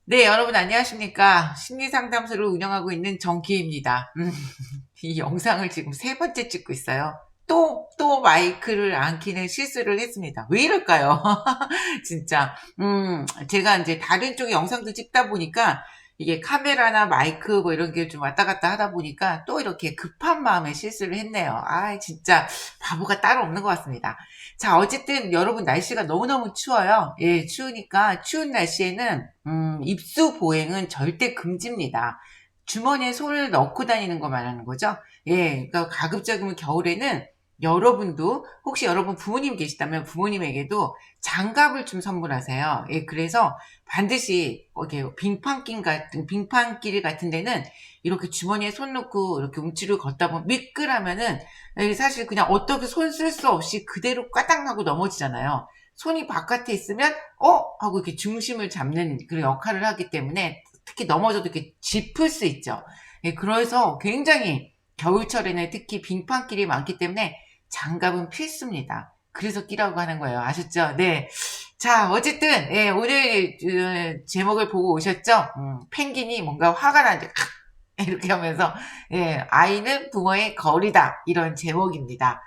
네, 여러분 안녕하십니까. 심리상담소를 운영하고 있는 정기입니다. 이 영상을 지금 세 번째 찍고 있어요. 또 마이크를 안 키는 실수를 했습니다. 왜 이럴까요? 진짜. 제가 이제 다른 쪽에 영상도 찍다 보니까 이게 카메라나 마이크 뭐 이런 게 좀 왔다 갔다 하다 보니까 또 이렇게 급한 마음에 실수를 했네요. 아, 진짜 바보가 따로 없는 것 같습니다. 자, 어쨌든 여러분 날씨가 너무너무 추워요. 예, 추우니까 추운 날씨에는 입수 보행은 절대 금지입니다. 주머니에 손을 넣고 다니는 거 말하는 거죠. 예, 그러니까 가급적이면 겨울에는 여러분도 혹시 여러분 부모님 계시다면 부모님에게도 장갑을 좀 선물하세요. 예, 그래서 반드시 이렇게 빙판길 같은 데는 이렇게 주머니에 손 넣고 이렇게 움츠려 걷다 보면 미끌하면은 사실 그냥 어떻게 손 쓸 수 없이 그대로 까딱 하고 넘어지잖아요. 손이 바깥에 있으면 하고 이렇게 중심을 잡는 그런 역할을 하기 때문에 특히 넘어져도 이렇게 짚을 수 있죠. 예, 그래서 굉장히 겨울철에는 특히 빙판길이 많기 때문에 장갑은 필수입니다. 그래서 끼라고 하는 거예요. 아셨죠? 네. 자, 어쨌든 예, 오늘 제목을 보고 오셨죠? 펭귄이 뭔가 화가 나죠. 이렇게 하면서 예, 아이는 부모의 거울이다. 이런 제목입니다.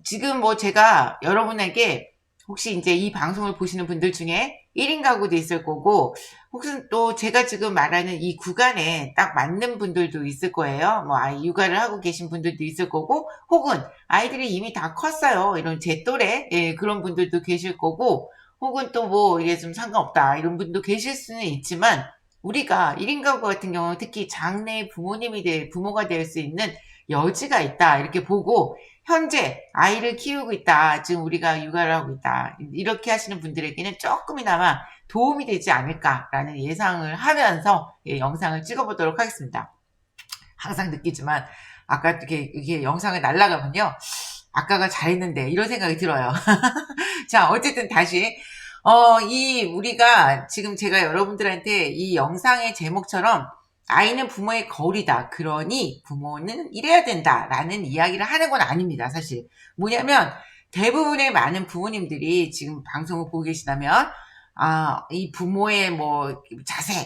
지금 뭐 제가 여러분에게 혹시 이제 이 방송을 보시는 분들 중에 1인 가구도 있을 거고, 혹시 또 제가 지금 말하는 이 구간에 딱 맞는 분들도 있을 거예요. 뭐 아이 육아를 하고 계신 분들도 있을 거고, 혹은 아이들이 이미 다 컸어요. 이런 제 또래, 예, 그런 분들도 계실 거고, 혹은 또 뭐 이게 좀 상관없다. 이런 분도 계실 수는 있지만, 우리가 1인 가구 같은 경우는 특히 장래 부모가 될 수 있는 여지가 있다. 이렇게 보고, 현재 아이를 키우고 있다. 지금 우리가 육아를 하고 있다. 이렇게 하시는 분들에게는 조금이나마 도움이 되지 않을까라는 예상을 하면서 영상을 찍어보도록 하겠습니다. 항상 느끼지만 아까 이게 영상을 날라가면요. 아까가 잘했는데 이런 생각이 들어요. 자, 어쨌든 다시 우리가 지금 제가 여러분들한테 이 영상의 제목처럼 아이는 부모의 거울이다. 그러니 부모는 이래야 된다. 라는 이야기를 하는 건 아닙니다. 사실. 뭐냐면 대부분의 많은 부모님들이 지금 방송을 보고 계시다면 이 부모의 뭐 자세,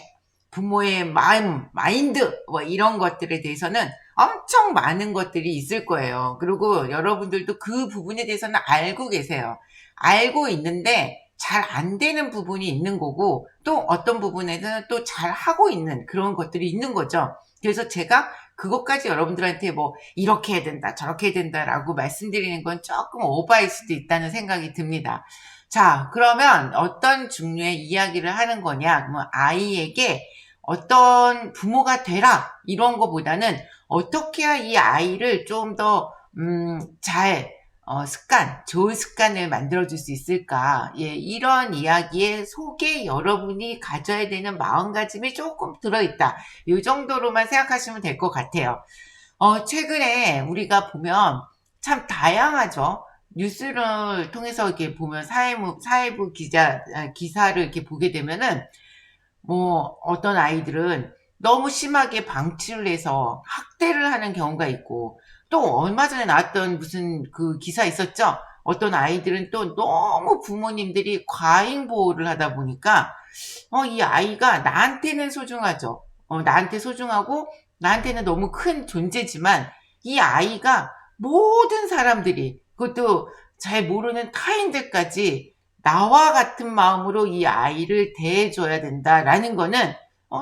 부모의 마음, 마인드 뭐 이런 것들에 대해서는 엄청 많은 것들이 있을 거예요. 그리고 여러분들도 그 부분에 대해서는 알고 계세요. 알고 있는데 잘 안 되는 부분이 있는 거고 또 어떤 부분에서는 또 잘 하고 있는 그런 것들이 있는 거죠. 그래서 제가 그것까지 여러분들한테 뭐 이렇게 해야 된다 저렇게 해야 된다라고 말씀드리는 건 조금 오바일 수도 있다는 생각이 듭니다. 자, 그러면 어떤 종류의 이야기를 하는 거냐? 뭐 아이에게 어떤 부모가 되라 이런 거보다는 어떻게 해야 이 아이를 좀 더 잘 좋은 습관을 만들어줄 수 있을까? 예, 이런 이야기의 속에 여러분이 가져야 되는 마음가짐이 조금 들어있다. 이 정도로만 생각하시면 될 것 같아요. 최근에 우리가 보면 참 다양하죠. 뉴스를 통해서 이렇게 보면 사회부 기사를 이렇게 보게 되면은 뭐 어떤 아이들은 너무 심하게 방치를 해서 학대를 하는 경우가 있고 또 얼마 전에 나왔던 무슨 그 기사 있었죠? 어떤 아이들은 또 너무 부모님들이 과잉 보호를 하다 보니까 이 아이가 나한테는 소중하죠. 나한테 소중하고 나한테는 너무 큰 존재지만 이 아이가 모든 사람들이 그것도 잘 모르는 타인들까지 나와 같은 마음으로 이 아이를 대해줘야 된다라는 거는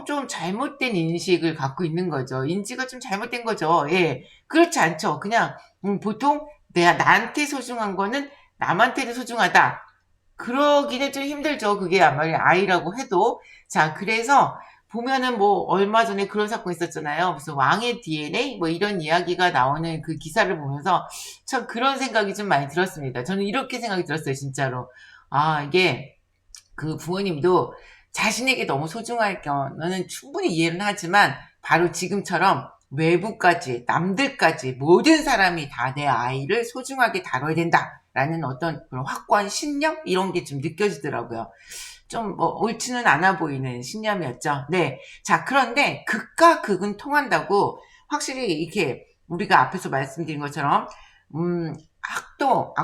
좀 잘못된 인식을 갖고 있는 거죠. 인지가 좀 잘못된 거죠. 예. 그렇지 않죠. 그냥 보통 내가 나한테 소중한 거는 남한테도 소중하다. 그러기는 좀 힘들죠. 그게 아마 아이라고 해도. 자, 그래서 보면은 뭐 얼마 전에 그런 사건 있었잖아요. 무슨 왕의 DNA 뭐 이런 이야기가 나오는 그 기사를 보면서 참 그런 생각이 좀 많이 들었습니다. 저는 이렇게 생각이 들었어요, 진짜로. 이게 그 부모님도 자신에게 너무 소중할 경우는 충분히 이해는 하지만 바로 지금처럼 외부까지, 남들까지 모든 사람이 다 내 아이를 소중하게 다뤄야 된다라는 어떤 그런 확고한 신념? 이런 게 좀 느껴지더라고요. 좀 뭐 옳지는 않아 보이는 신념이었죠. 네. 자, 그런데 극과 극은 통한다고 확실히 이렇게 우리가 앞에서 말씀드린 것처럼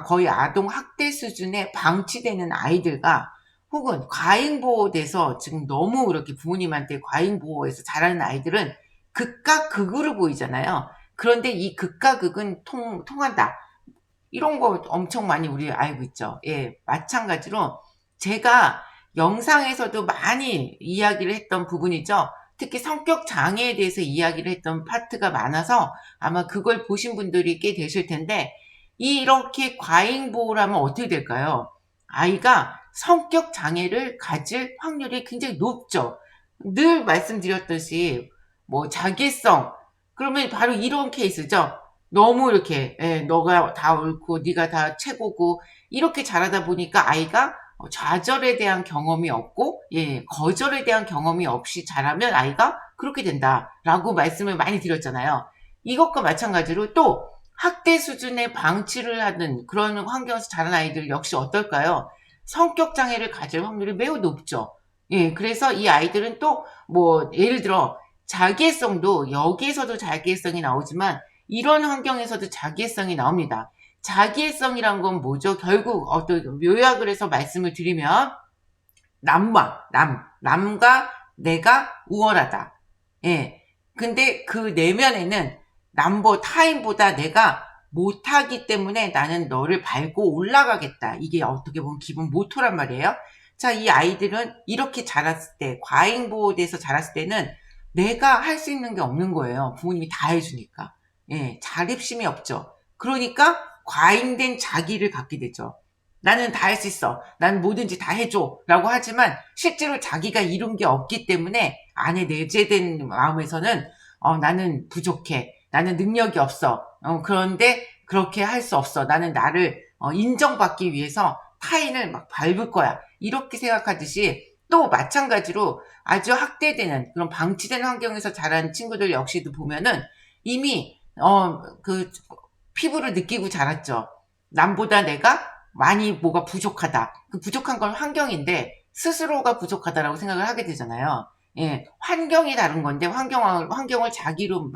거의 아동 학대 수준의 방치되는 아이들과 혹은 과잉보호돼서 지금 너무 그렇게 부모님한테 과잉보호해서 자라는 아이들은 극과 극으로 보이잖아요. 그런데 이 극과 극은 통한다. 이런 거 엄청 많이 우리 알고 있죠. 예, 마찬가지로 제가 영상에서도 많이 이야기를 했던 부분이죠. 특히 성격 장애에 대해서 이야기를 했던 파트가 많아서 아마 그걸 보신 분들이 꽤 되실 텐데, 이렇게 과잉보호를 하면 어떻게 될까요? 아이가 성격 장애를 가질 확률이 굉장히 높죠. 늘 말씀드렸듯이 뭐 자기성, 그러면 바로 이런 케이스죠. 너무 이렇게 너가 다 옳고 네가 다 최고고 이렇게 자라다 보니까 아이가 좌절에 대한 경험이 없고 거절에 대한 경험이 없이 자라면 아이가 그렇게 된다라고 말씀을 많이 드렸잖아요. 이것과 마찬가지로 또 학대 수준의 방치를 하는 그런 환경에서 자란 아이들 역시 어떨까요? 성격 장애를 가질 확률이 매우 높죠. 예, 그래서 이 아이들은 또 뭐 예를 들어 자기애성도, 여기에서도 자기애성이 나오지만 이런 환경에서도 자기애성이 나옵니다. 자기애성이란 건 뭐죠? 결국 어떤 요약을 해서 말씀을 드리면 남과 내가 우월하다. 예. 근데 그 내면에는 타인보다 내가 못하기 때문에 나는 너를 밟고 올라가겠다. 이게 어떻게 보면 기본 모토란 말이에요. 자, 이 아이들은 이렇게 자랐을 때, 과잉보호돼서 자랐을 때는 내가 할 수 있는 게 없는 거예요. 부모님이 다 해주니까. 예, 자립심이 없죠. 그러니까 과잉된 자기를 갖게 되죠. 나는 다 할 수 있어. 나는 뭐든지 다 해줘. 라고 하지만 실제로 자기가 이룬 게 없기 때문에 안에 내재된 마음에서는 나는 부족해. 나는 능력이 없어. 그런데 그렇게 할 수 없어. 나는 나를 인정받기 위해서 타인을 막 밟을 거야. 이렇게 생각하듯이 또 마찬가지로 아주 학대되는 그런 방치된 환경에서 자란 친구들 역시도 보면은 이미 그 피부를 느끼고 자랐죠. 남보다 내가 많이 뭐가 부족하다. 그 부족한 건 환경인데 스스로가 부족하다라고 생각을 하게 되잖아요. 예, 환경이 다른 건데 환경을 자기로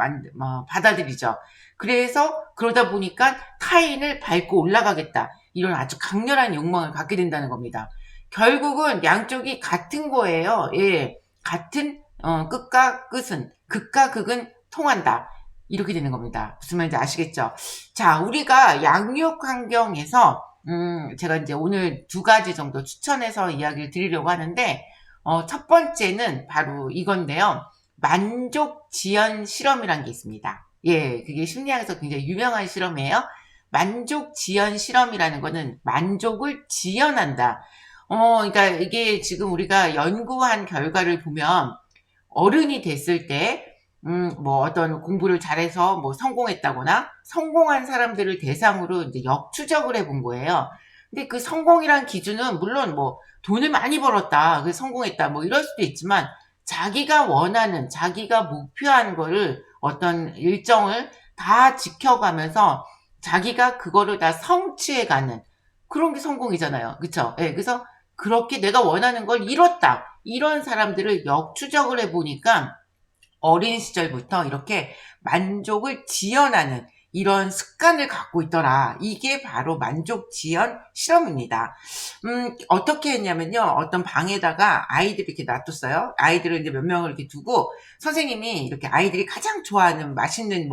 받아들이죠. 그래서 그러다 보니까 타인을 밟고 올라가겠다. 이런 아주 강렬한 욕망을 갖게 된다는 겁니다. 결국은 양쪽이 같은 거예요. 예, 같은 끝과 끝은, 극과 극은 통한다. 이렇게 되는 겁니다. 무슨 말인지 아시겠죠? 자, 우리가 양육 환경에서 제가 이제 오늘 2가지 정도 추천해서 이야기를 드리려고 하는데, 첫 번째는 바로 이건데요. 만족 지연 실험이라는 게 있습니다. 예, 그게 심리학에서 굉장히 유명한 실험이에요. 만족 지연 실험이라는 거는 만족을 지연한다. 그러니까 이게 지금 우리가 연구한 결과를 보면 어른이 됐을 때, 뭐 어떤 공부를 잘해서 뭐 성공했다거나 성공한 사람들을 대상으로 이제 역추적을 해본 거예요. 근데 그 성공이란 기준은 물론 뭐 돈을 많이 벌었다, 그 성공했다, 뭐 이럴 수도 있지만 자기가 원하는, 자기가 목표한 거를 어떤 일정을 다 지켜가면서 자기가 그거를 다 성취해가는 그런 게 성공이잖아요. 그쵸? 예, 그래서 그렇게 내가 원하는 걸 이뤘다. 이런 사람들을 역추적을 해보니까 어린 시절부터 이렇게 만족을 지연하는 이런 습관을 갖고 있더라. 이게 바로 만족 지연 실험입니다. 어떻게 했냐면요. 어떤 방에다가 아이들을 이렇게 놔뒀어요. 아이들을 이제 몇 명을 이렇게 두고 선생님이 이렇게 아이들이 가장 좋아하는 맛있는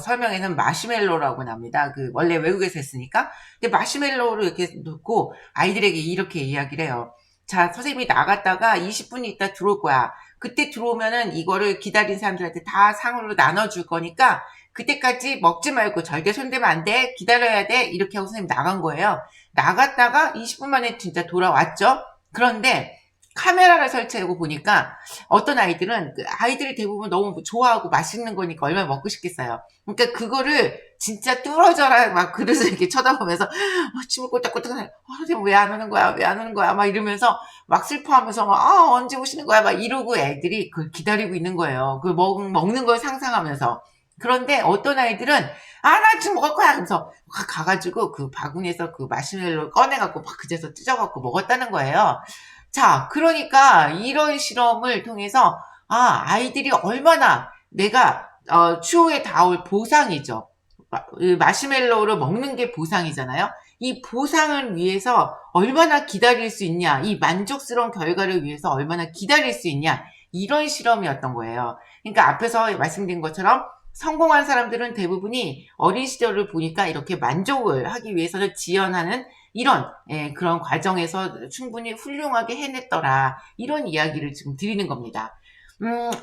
설명에는 마시멜로라고 납니다. 그 원래 외국에서 했으니까. 근데 마시멜로를 이렇게 놓고 아이들에게 이렇게 이야기를 해요. 자, 선생님이 나갔다가 20분 있다 들어올 거야. 그때 들어오면은 이거를 기다린 사람들한테 다 상으로 나눠줄 거니까 그때까지 먹지 말고 절대 손대면 안 돼. 기다려야 돼. 이렇게 하고 선생님 나간 거예요. 나갔다가 20분 만에 진짜 돌아왔죠. 그런데 카메라를 설치하고 보니까 어떤 아이들은 아이들이 대부분 너무 좋아하고 맛있는 거니까 얼마나 먹고 싶겠어요. 그러니까 그거를 진짜 뚫어져라 막 그릇을 이렇게 쳐다보면서 침을 꼴딱꼴딱 선생님 왜 안 오는 거야? 왜 안 오는 거야? 막 이러면서 막 슬퍼하면서 언제 오시는 거야? 막 이러고 애들이 그걸 기다리고 있는 거예요. 그 먹는 걸 상상하면서. 그런데 어떤 아이들은 나 지금 먹을 거야. 그래서 가가지고 그 바구니에서 그 마시멜로를 꺼내갖고 막 그제서 찢어갖고 먹었다는 거예요. 자, 그러니까 이런 실험을 통해서 아이들이 얼마나 내가 추후에 닿을 보상이죠. 마시멜로우를 먹는 게 보상이잖아요. 이 보상을 위해서 얼마나 기다릴 수 있냐, 이 만족스러운 결과를 위해서 얼마나 기다릴 수 있냐, 이런 실험이었던 거예요. 그러니까 앞에서 말씀드린 것처럼 성공한 사람들은 대부분이 어린 시절을 보니까 이렇게 만족을 하기 위해서는 지연하는 이런 그런 과정에서 충분히 훌륭하게 해냈더라, 이런 이야기를 지금 드리는 겁니다.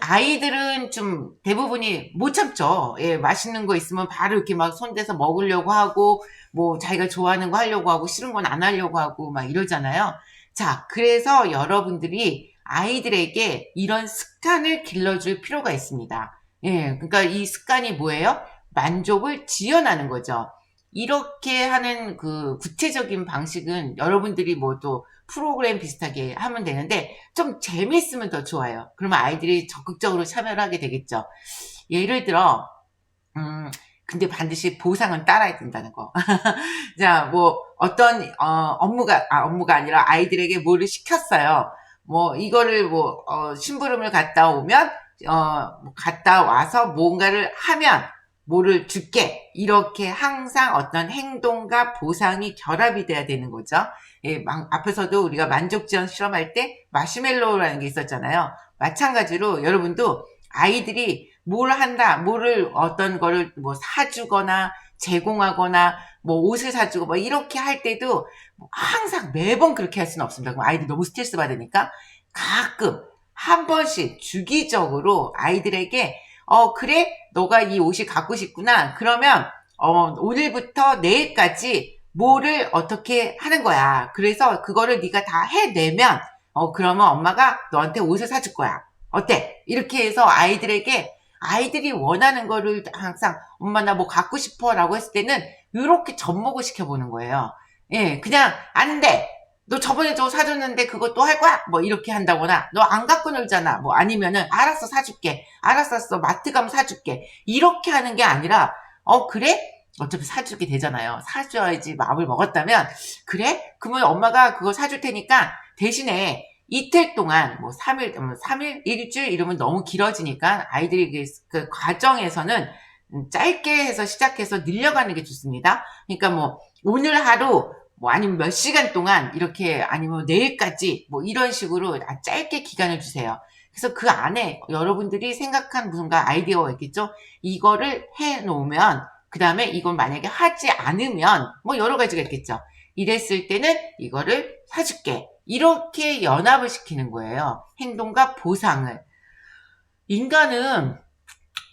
아이들은 좀 대부분이 못 참죠. 예, 맛있는 거 있으면 바로 이렇게 막 손대서 먹으려고 하고, 뭐 자기가 좋아하는 거 하려고 하고, 싫은 건 안 하려고 하고 막 이러잖아요. 자, 그래서 여러분들이 아이들에게 이런 습관을 길러줄 필요가 있습니다. 예, 그러니까 이 습관이 뭐예요? 만족을 지연하는 거죠. 이렇게 하는 그 구체적인 방식은 여러분들이 뭐 또 프로그램 비슷하게 하면 되는데, 좀 재미있으면 더 좋아요. 그러면 아이들이 적극적으로 참여를 하게 되겠죠. 예를 들어, 근데 반드시 보상은 따라야 된다는 거. 자, 뭐, 어떤, 업무가 아니라 아이들에게 뭐를 시켰어요. 뭐, 이거를 뭐, 심부름을 갔다 오면, 갔다 와서 뭔가를 하면, 뭐를 줄게. 이렇게 항상 어떤 행동과 보상이 결합이 돼야 되는 거죠. 예, 앞에서도 우리가 만족지연 실험할 때 마시멜로우라는 게 있었잖아요. 마찬가지로 여러분도 아이들이 뭘 한다, 뭐를 어떤 거를 뭐 사주거나 제공하거나 뭐 옷을 사주고 뭐 이렇게 할 때도 항상 매번 그렇게 할 수는 없습니다. 그럼 아이들이 너무 스트레스 받으니까 가끔 한 번씩 주기적으로 아이들에게 그래? 너가 이 옷이 갖고 싶구나. 그러면 오늘부터 내일까지 뭐를 어떻게 하는 거야. 그래서 그거를 네가 다 해내면 그러면 엄마가 너한테 옷을 사줄 거야. 어때? 이렇게 해서 아이들이 원하는 거를 항상 엄마 나 뭐 갖고 싶어 라고 했을 때는 이렇게 접목을 시켜보는 거예요. 예, 그냥 안 돼. 너 저번에 저거 사줬는데 그것도 할 거야? 뭐 이렇게 한다거나, 너 안 갖고 놀잖아. 뭐 아니면은 알았어 사줄게. 알았어 마트 가면 사줄게. 이렇게 하는 게 아니라 그래? 어차피 사주게 되잖아요. 사줘야지 마음을 먹었다면, 그래? 그러면 엄마가 그거 사줄 테니까 대신에 이틀 동안 뭐 3일, 일주일 이러면 너무 길어지니까 아이들이 그 과정에서는 짧게 해서 시작해서 늘려가는 게 좋습니다. 그러니까 뭐 오늘 하루 뭐 아니면 몇 시간 동안 이렇게 아니면 내일까지 뭐 이런 식으로 짧게 기간을 주세요. 그래서 그 안에 여러분들이 생각한 무슨가 아이디어가 있겠죠? 이거를 해 놓으면 그 다음에 이건 만약에 하지 않으면 뭐 여러 가지가 있겠죠. 이랬을 때는 이거를 사줄게. 이렇게 연합을 시키는 거예요. 행동과 보상을. 인간은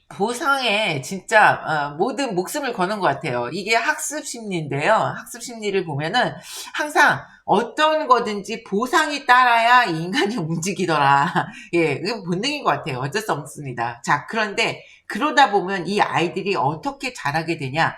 보상에 진짜 모든 목숨을 거는 것 같아요. 이게 학습 심리인데요. 학습 심리를 보면은 항상 어떤 거든지 보상이 따라야 이 인간이 움직이더라. 예, 이거 본능인 것 같아요. 어쩔 수 없습니다. 자, 그런데 그러다 보면 이 아이들이 어떻게 자라게 되냐?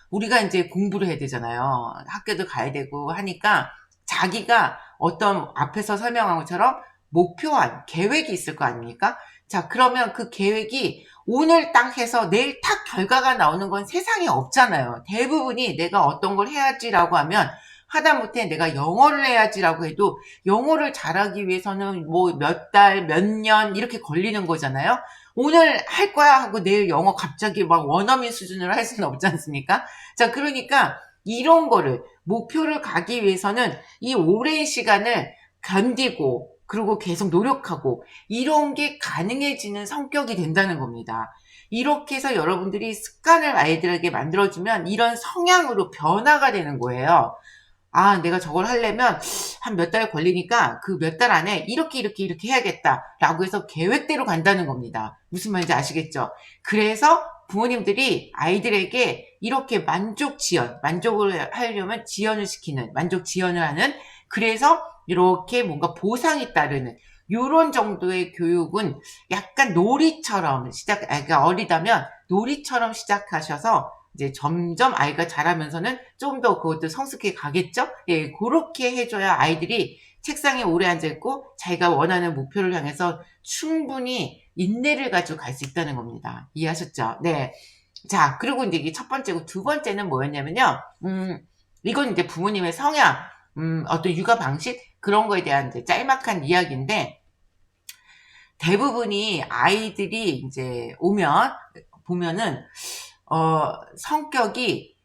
우리가 이제 공부를 해야 되잖아요. 학교도 가야 되고 하니까 자기가 어떤 앞에서 설명한 것처럼 목표한 계획이 있을 거 아닙니까? 자, 그러면 그 계획이 오늘 딱 해서 내일 딱 결과가 나오는 건 세상에 없잖아요. 대부분이 내가 어떤 걸 해야지라고 하면 하다못해 내가 영어를 해야지라고 해도 영어를 잘하기 위해서는 뭐 몇 달, 몇 년 이렇게 걸리는 거잖아요. 오늘 할 거야 하고 내일 영어 갑자기 막 원어민 수준으로 할 수는 없지 않습니까? 자, 그러니까 이런 거를 목표를 가기 위해서는 이 오랜 시간을 견디고 그리고 계속 노력하고 이런 게 가능해지는 성격이 된다는 겁니다. 이렇게 해서 여러분들이 습관을 아이들에게 만들어주면 이런 성향으로 변화가 되는 거예요. 아, 내가 저걸 하려면 한 몇 달 걸리니까 그 몇 달 안에 이렇게 해야겠다라고 해서 계획대로 간다는 겁니다. 무슨 말인지 아시겠죠? 그래서 부모님들이 아이들에게 이렇게 만족을 하려면 지연을 시키는, 만족 지연을 하는, 그래서 이렇게 뭔가 보상이 따르는 요런 정도의 교육은 약간 놀이처럼 그러니까 어리다면 놀이처럼 시작하셔서 이제 점점 아이가 자라면서는 좀 더 그것도 성숙해 가겠죠? 예, 그렇게 해줘야 아이들이 책상에 오래 앉아있고 자기가 원하는 목표를 향해서 충분히 인내를 가지고 갈 수 있다는 겁니다. 이해하셨죠? 네. 자, 그리고 이제 이게 첫 번째고 두 번째는 뭐였냐면요. 이건 이제 부모님의 성향, 어떤 육아 방식, 그런 거에 대한 이제 짤막한 이야기인데, 대부분이 아이들이 이제 보면은, 성격이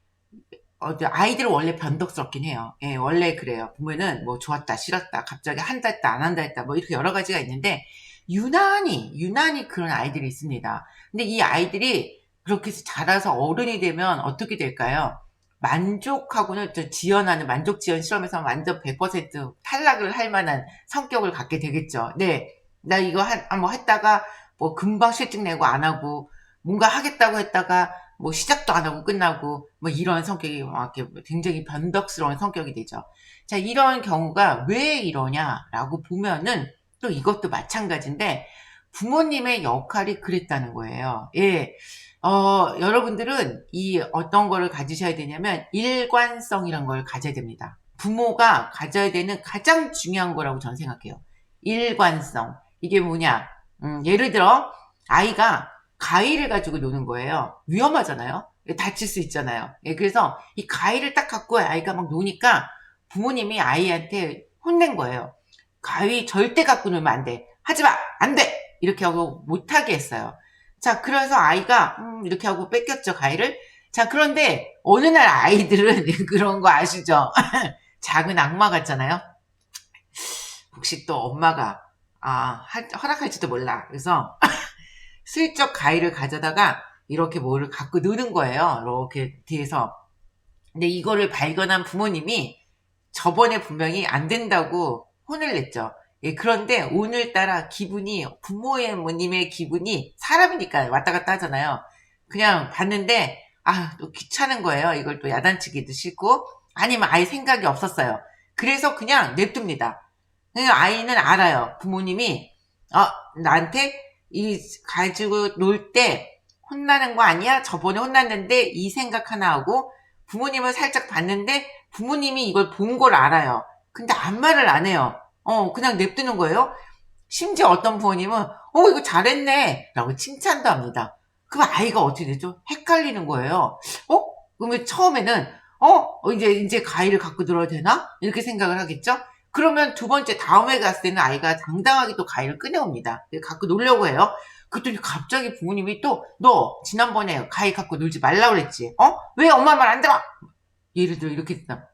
아이들은 원래 변덕스럽긴 해요. 예, 원래 그래요. 보면은 뭐 좋았다, 싫었다, 갑자기 한다 했다, 안 한다 했다, 뭐 이렇게 여러 가지가 있는데, 유난히 그런 아이들이 있습니다. 근데 이 아이들이 그렇게 해서 자라서 어른이 되면 어떻게 될까요? 만족하고는 지연하는 만족 지연 실험에서 완전 100% 탈락을 할 만한 성격을 갖게 되겠죠. 네. 나 이거 뭐 했다가 뭐 금방 실증 내고 안 하고 뭔가 하겠다고 했다가 뭐 시작도 안 하고 끝나고 뭐 이런 성격이 막 이렇게 굉장히 변덕스러운 성격이 되죠. 자, 이런 경우가 왜 이러냐라고 보면은 또 이것도 마찬가지인데 부모님의 역할이 그랬다는 거예요. 예. 여러분들은 이 어떤 거를 가지셔야 되냐면 일관성이란 걸 가져야 됩니다. 부모가 가져야 되는 가장 중요한 거라고 저는 생각해요. 일관성. 이게 뭐냐? 예를 들어 아이가 가위를 가지고 노는 거예요. 위험하잖아요. 다칠 수 있잖아요. 예, 그래서 이 가위를 딱 갖고 아이가 막 노니까 부모님이 아이한테 혼낸 거예요. 가위 절대 갖고 놀면 안 돼. 하지 마! 안 돼! 이렇게 하고 못하게 했어요. 자, 그래서 아이가 이렇게 하고 뺏겼죠, 가위를. 자, 그런데 어느 날 아이들은 그런 거 아시죠? 작은 악마 같잖아요. 혹시 또 엄마가 허락할지도 몰라. 그래서 슬쩍 가위를 가져다가 이렇게 뭐를 갖고 노는 거예요. 이렇게 뒤에서. 근데 이거를 발견한 부모님이 저번에 분명히 안 된다고 혼을 냈죠. 예, 그런데 오늘따라 부모님의 기분이 사람이니까 왔다 갔다 하잖아요. 그냥 봤는데, 또 귀찮은 거예요. 이걸 또 야단치기도 싫고, 아니면 아예 생각이 없었어요. 그래서 그냥 냅둡니다. 그냥 아이는 알아요. 부모님이, 나한테 가지고 놀 때 혼나는 거 아니야? 저번에 혼났는데 이 생각 하나 하고, 부모님을 살짝 봤는데, 부모님이 이걸 본 걸 알아요. 근데 아무 말을 안 해요. 그냥 냅두는 거예요. 심지어 어떤 부모님은 이거 잘했네 라고 칭찬도 합니다. 그럼 아이가 어떻게 되죠? 헷갈리는 거예요. 그러면 처음에는 이제 가위를 갖고 들어야 되나? 이렇게 생각을 하겠죠? 그러면 두 번째 다음에 갔을 때는 아이가 당당하게 또 가위를 꺼내옵니다. 갖고 놀려고 해요. 그랬더니 갑자기 부모님이 또 너 지난번에 가위 갖고 놀지 말라고 그랬지? 왜 엄마 말 안 들어? 예를 들어 이렇게 됐다.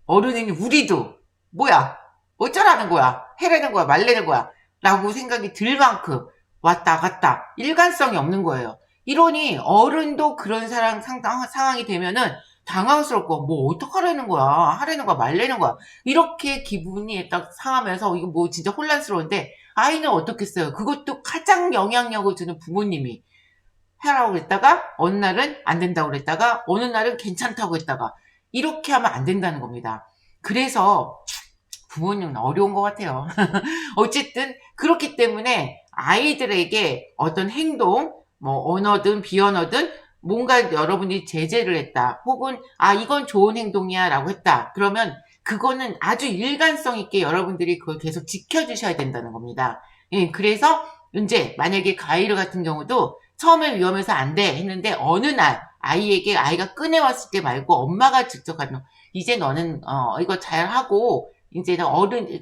어른인 우리도 뭐야? 어쩌라는 거야? 해라는 거야? 말라는 거야? 라고 생각이 들 만큼 왔다 갔다 일관성이 없는 거예요. 이러니 어른도 그런 상황이 되면은 당황스럽고 뭐 어떡하라는 거야? 하라는 거야? 말라는 거야? 이렇게 기분이 딱 상하면서 이거 뭐 진짜 혼란스러운데 아이는 어떻겠어요? 그것도 가장 영향력을 주는 부모님이 하라고 그랬다가 어느 날은 안 된다고 그랬다가 어느 날은 괜찮다고 했다가 이렇게 하면 안 된다는 겁니다. 그래서 부모님은 어려운 것 같아요. 어쨌든 그렇기 때문에 아이들에게 어떤 행동, 뭐 언어든 비언어든 뭔가 여러분이 제재를 했다. 혹은 이건 좋은 행동이야 라고 했다. 그러면 그거는 아주 일관성 있게 여러분들이 그걸 계속 지켜주셔야 된다는 겁니다. 예, 그래서 이제 만약에 가위를 같은 경우도 처음에 위험해서 안 돼 했는데 어느 날 아이가 꺼내왔을 때 말고 엄마가 직접 가는 이제 너는 이거 잘하고 이제는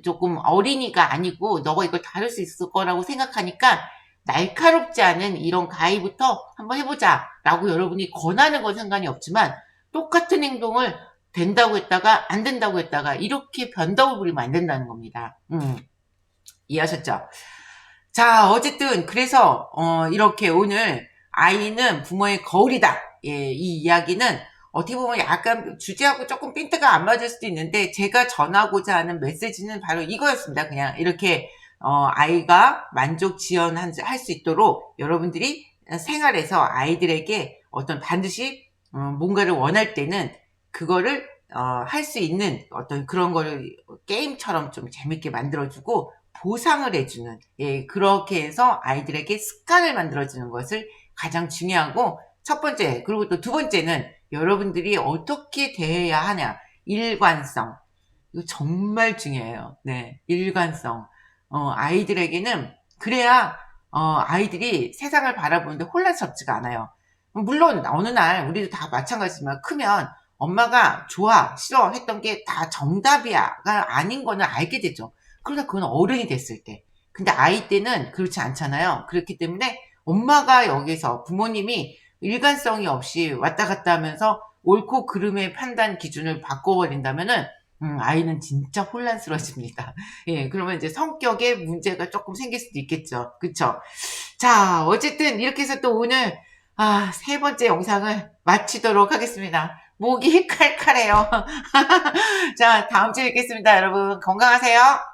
조금 어린이가 아니고 너가 이걸 다룰 수 있을 거라고 생각하니까 날카롭지 않은 이런 가위부터 한번 해보자 라고 여러분이 권하는 건 상관이 없지만 똑같은 행동을 된다고 했다가 안 된다고 했다가 이렇게 변덕을 부리면 안 된다는 겁니다. 이해하셨죠? 자, 어쨌든 그래서 이렇게 오늘 아이는 부모의 거울이다. 예, 이 이야기는 어떻게 보면 약간 주제하고 조금 핀트가 안 맞을 수도 있는데 제가 전하고자 하는 메시지는 바로 이거였습니다. 그냥 이렇게 아이가 만족 지연할 수 있도록 여러분들이 생활에서 아이들에게 어떤 반드시 뭔가를 원할 때는 그거를 할 수 있는 어떤 그런 거를 게임처럼 좀 재밌게 만들어주고 보상을 해주는, 예, 그렇게 해서 아이들에게 습관을 만들어주는 것을 가장 중요하고 첫 번째, 그리고 또 두 번째는 여러분들이 어떻게 대해야 하냐. 일관성. 이거 정말 중요해요. 네, 일관성. 아이들에게는 그래야 아이들이 세상을 바라보는데 혼란스럽지가 않아요. 물론 어느 날 우리도 다 마찬가지지만 크면 엄마가 좋아, 싫어 했던 게 다 정답이야가 아닌 거는 알게 되죠. 그러나 그건 어른이 됐을 때. 근데 아이 때는 그렇지 않잖아요. 그렇기 때문에 엄마가 여기서 부모님이 일관성이 없이 왔다 갔다 하면서 옳고 그름의 판단 기준을 바꿔버린다면은 아이는 진짜 혼란스러워집니다. 예, 그러면 이제 성격에 문제가 조금 생길 수도 있겠죠. 그쵸? 자, 어쨌든 이렇게 해서 또 오늘 세 번째 영상을 마치도록 하겠습니다. 목이 칼칼해요. 자, 다음 주에 뵙겠습니다. 여러분 건강하세요.